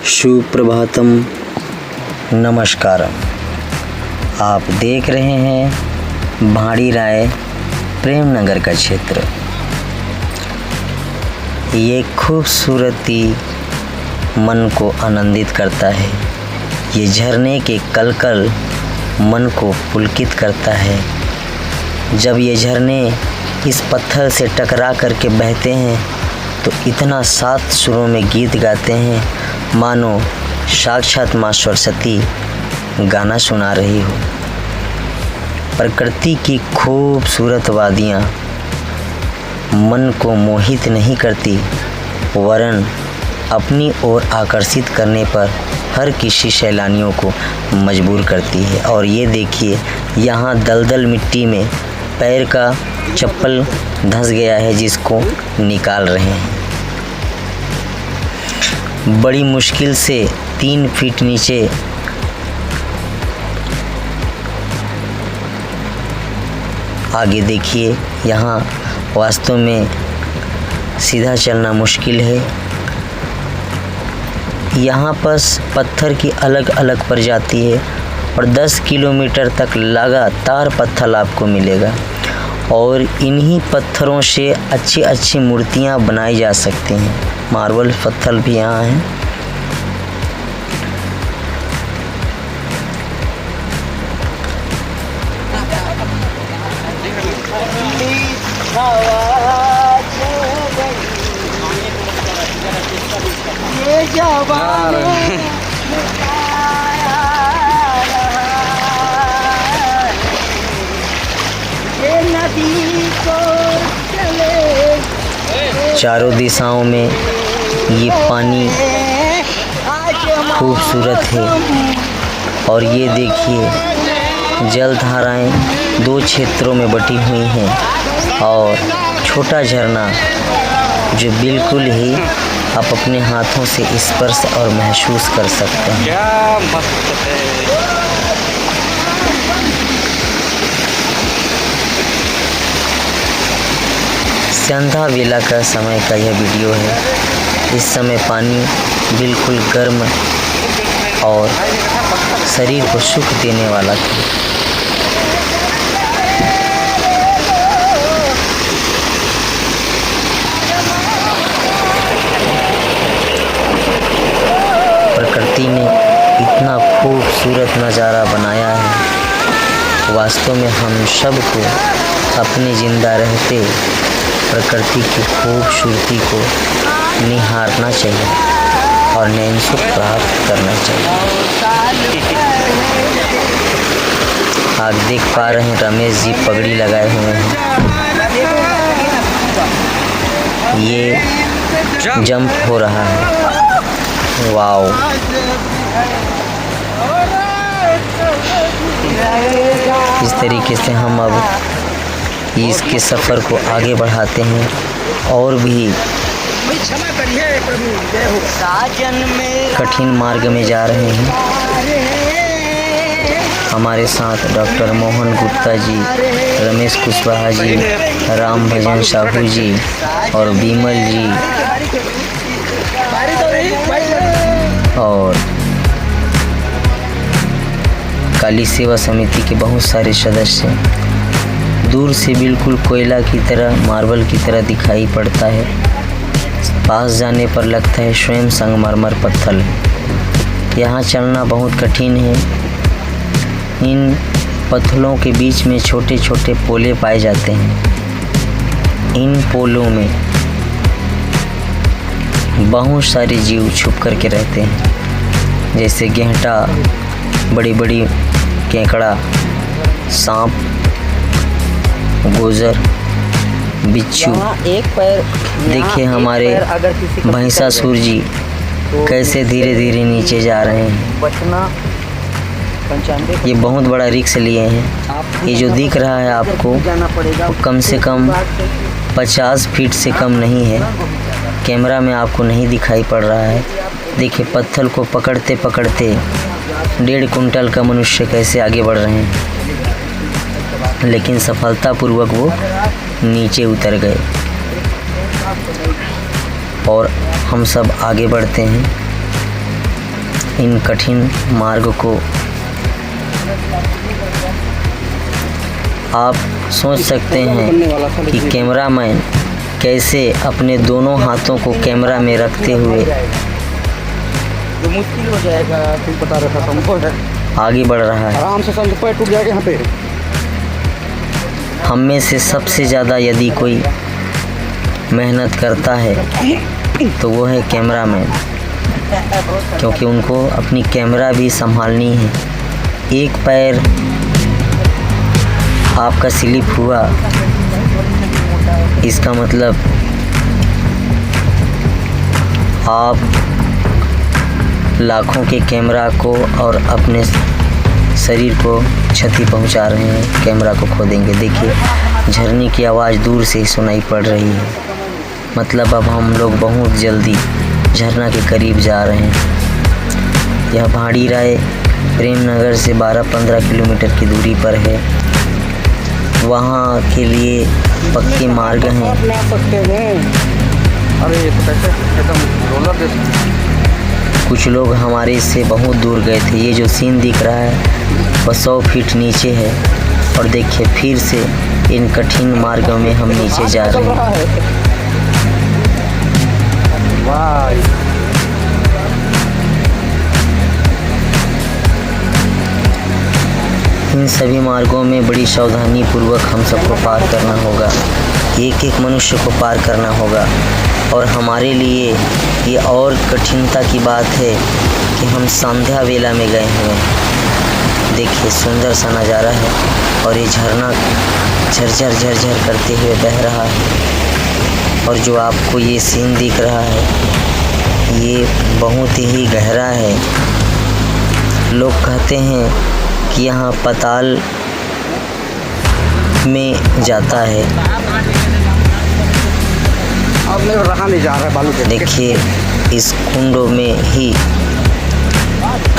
सुप्रभातम, नमस्कारम। आप देख रहे हैं भाड़ी राय प्रेम नगर का क्षेत्र। ये खूबसूरती मन को आनंदित करता है। ये झरने के कलकल मन को पुलकित करता है। जब ये झरने इस पत्थर से टकरा करके बहते हैं तो इतना सात सुरों में गीत गाते हैं मानो साक्षात माँ सरस्वती गाना सुना रही हो। प्रकृति की खूबसूरत वादियाँ मन को मोहित नहीं करती, वरन अपनी ओर आकर्षित करने पर हर किसी सैलानियों को मजबूर करती है। और ये देखिए, यहाँ दलदल मिट्टी में पैर का चप्पल धंस गया है, जिसको निकाल रहे हैं। बड़ी मुश्किल से 3 फीट नीचे आगे देखिए, यहाँ वास्तव में सीधा चलना मुश्किल है। यहाँ पर पत्थर की अलग अलग प्रजाति है और 10 किलोमीटर तक लगातार पत्थर आपको मिलेगा। और इन्हीं पत्थरों से अच्छी अच्छी मूर्तियाँ बनाई जा सकती हैं। मार्बल पत्थर भी यहाँ हैं। चारों दिशाओं में ये पानी खूबसूरत है। और ये देखिए, जल धाराएं 2 क्षेत्रों में बटी हुई हैं और छोटा झरना जो बिल्कुल ही आप अपने हाथों से स्पर्श और महसूस कर सकते हैं। क्या मस्त है। संध्या वेला का समय का यह वीडियो है। इस समय पानी बिल्कुल गर्म और शरीर को सुख देने वाला था। प्रकृति ने इतना खूबसूरत नज़ारा बनाया है। वास्तव में हम सबको अपने जिंदा रहते प्रकृति की खूबसूरती को निहारना चाहिए और नैन सुख प्राप्त करना चाहिए। आप देख पा रहे हैं रमेश जी पगड़ी लगाए हुए हैं। ये जंप हो रहा है। वाओ! इस तरीके से हम अब इसके सफ़र को आगे बढ़ाते हैं और भी कठिन मार्ग में जा रहे हैं। हमारे साथ डॉक्टर मोहन गुप्ता जी, रमेश कुशवाहा जी, राम भजन साहू जी और विमल जी और काली सेवा समिति के बहुत सारे सदस्य। दूर से बिल्कुल कोयला की तरह, मार्बल की तरह दिखाई पड़ता है। पास जाने पर लगता है स्वयं संगमरमर पत्थर है। यहाँ चलना बहुत कठिन है। इन पत्थरों के बीच में छोटे छोटे पोले पाए जाते हैं। इन पोलों में बहुत सारे जीव छुप करके रहते हैं, जैसे गेंटा, बड़ी बड़ी केकड़ा, सांप, गोजर, बिच्छू। देखिए हमारे भैंसासुर जी कैसे धीरे धीरे नीचे जा रहे हैं। ये बहुत बड़ा रिस्क लिए हैं। ये जो दिख रहा है आपको, कम से कम 50 फीट से कम नहीं है। कैमरा में आपको नहीं दिखाई पड़ रहा है। देखिए पत्थर को पकड़ते पकड़ते 1.5 कुंटल का मनुष्य कैसे आगे बढ़ रहे हैं, लेकिन सफलतापूर्वक वो नीचे उतर गए। और हम सब आगे बढ़ते हैं। इन कठिन मार्ग को आप सोच सकते हैं कि कैमरामैन कैसे अपने दोनों हाथों को कैमरा में रखते हुए जो मुश्किल हो जाएगा तुम बता रहा था संभव है आगे बढ़ रहा है। आराम से समझ पैर टूट जाएगा यहाँ पे। हम में से सबसे ज़्यादा यदि कोई मेहनत करता है तो वो है कैमरामैन, क्योंकि उनको अपनी कैमरा भी संभालनी है। एक पैर आपका स्लिप हुआ, इसका मतलब आप लाखों के कैमरा को और अपने शरीर को क्षति पहुंचा रहे हैं। कैमरा को खो देंगे। देखिए झरने की आवाज़ दूर से ही सुनाई पड़ रही है, मतलब अब हम लोग बहुत जल्दी झरना के करीब जा रहे हैं। यह भाड़ी राय प्रेमनगर से 12-15 किलोमीटर की दूरी पर है। वहाँ के लिए पक्के मार्ग हैं। अरे ये तो कैसे एकदम रोलर जैसे। कुछ लोग हमारे से बहुत दूर गए थे। ये जो सीन दिख रहा है वह 100 फीट नीचे है, और देखिए फिर से इन कठिन मार्गों में हम नीचे जा रहे हैं। वाह इन सभी मार्गों में बड़ी सावधानी पूर्वक हम सबको पार करना होगा। एक एक मनुष्य को पार करना होगा, और हमारे लिए ये और कठिनता की बात है कि हम संध्या वेला में गए हुए हैं। देखिए सुंदर सा नज़ारा है, और ये झरना झरझर झरझर करते हुए बह रहा है। और जो आपको ये सीन दिख रहा है ये बहुत ही गहरा है। लोग कहते हैं कि यहाँ पाताल में जाता है। अब मैं रहा नहीं जा रहा बालू के। देखिए इस कुंडों में ही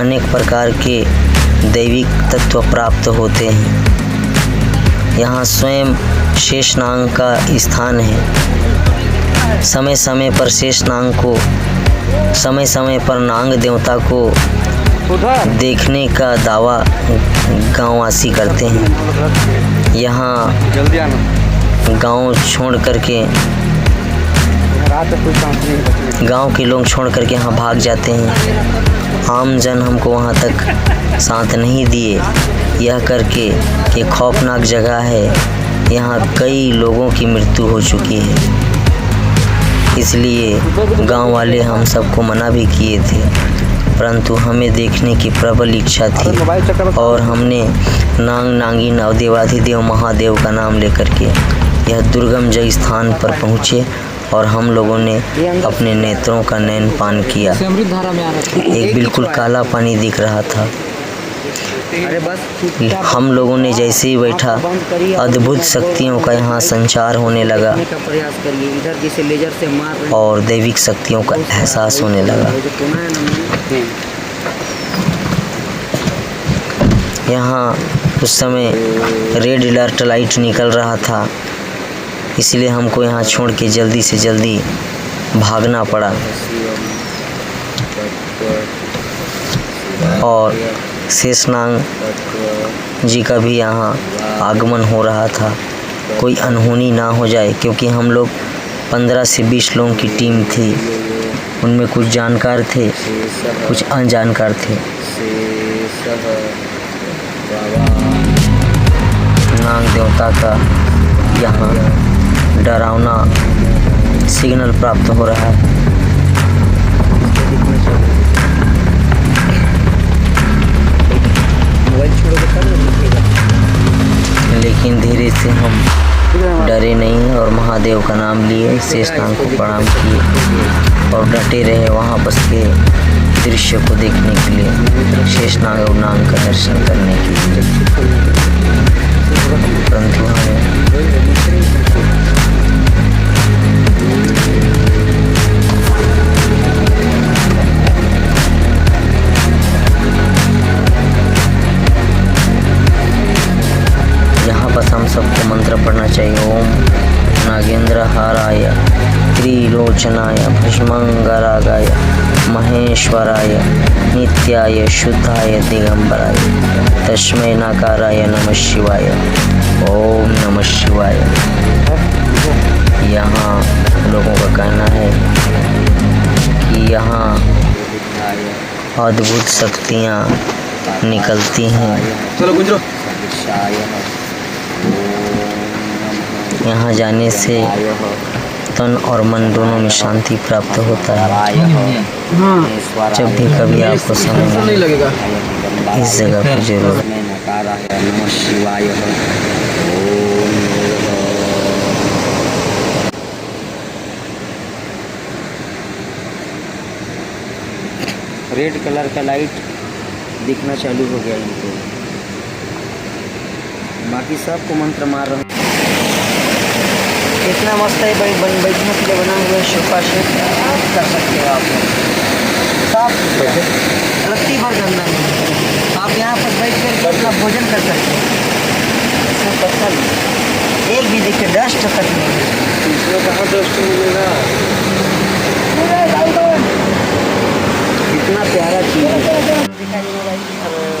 अनेक प्रकार के दैविक तत्व प्राप्त होते हैं। यहाँ स्वयं शेषनाग का स्थान है। समय समय पर शेषनाग को, समय समय पर नाग देवता को देखने का दावा गांववासी करते हैं। यहाँ जल्दी आना। गांव छोड़ करके गांव के लोग छोड़ करके यहाँ भाग जाते हैं। आम जन हमको वहाँ तक साथ नहीं दिए, यह करके कि खौफनाक जगह है, यहाँ कई लोगों की मृत्यु हो चुकी है। इसलिए गांव वाले हम सबको मना भी किए थे, परंतु हमें देखने की प्रबल इच्छा थी, और हमने नाग नागिन और देवाधिदेव महादेव का नाम लेकर के यह दुर्गम जय स्थान पर पहुँचे, और हम लोगों ने अपने नेत्रों का नयन पान किया। एक बिल्कुल काला पानी दिख रहा था। हम लोगों ने जैसे ही बैठा, अद्भुत शक्तियों का यहाँ संचार होने लगा, और दैविक शक्तियों का एहसास होने लगा। यहाँ उस समय रेड अलर्ट लाइट निकल रहा था, इसलिए हमको यहाँ छोड़ के जल्दी से जल्दी भागना पड़ा। और शेषनाग जी का भी यहाँ आगमन हो रहा था, कोई अनहोनी ना हो जाए, क्योंकि हम लोग 15 से 20 लोगों की टीम थी। उनमें कुछ जानकार थे, कुछ अनजानकार थे। नाग देवता का यहाँ डरावना सिग्नल प्राप्त हो रहा है। लेकिन धीरे से हम डरे नहीं और महादेव का नाम लिए, शेषनाग को प्रणाम किए और डटे रहे वहाँ बस के दृश्य को देखने के लिए, शेषनाग और नाग का दर्शन करने के लिए। परंतु हमें यहाँ बस हम सबको मंत्र पढ़ना चाहिए। ओम नागेंद्र हाराय त्रिलोचनाय भस्मंगरागाय महे विघ्नेश्वराय नित्याय शुद्धाय दिगंबराय तस्मै नकाराय नमः शिवाय। ओम नमः शिवाय। यहाँ लोगों का कहना है कि यहाँ अद्भुत शक्तियाँ निकलती हैं। चलो गुजरो। यहाँ जाने से तन और मन दोनों में शांति प्राप्त होता है। जब भी कभी आपको समय नहीं मिले लगेगा। इस जगह पर जरूर नमः शिवाय। रेड कलर का लाइट दिखना चालू हो गया इनको। बाकी सबको मंत्र मार रहे हैं। इतना मस्त है भाई, बैठने के लिए बना हुआ सोफा सेट आप कर सकते हो। आप साफ रत्ती भर गंदा नहीं, आप यहाँ पर बैठ कर अपना भोजन कर सकते हैं। इसमें पत्थर एक भी देखिए डस्ट तक नहीं है। इसमें कहाँ डस्ट मिलेगा। इतना प्यारा चीज़ है। दिखाई दे रहा है भाई।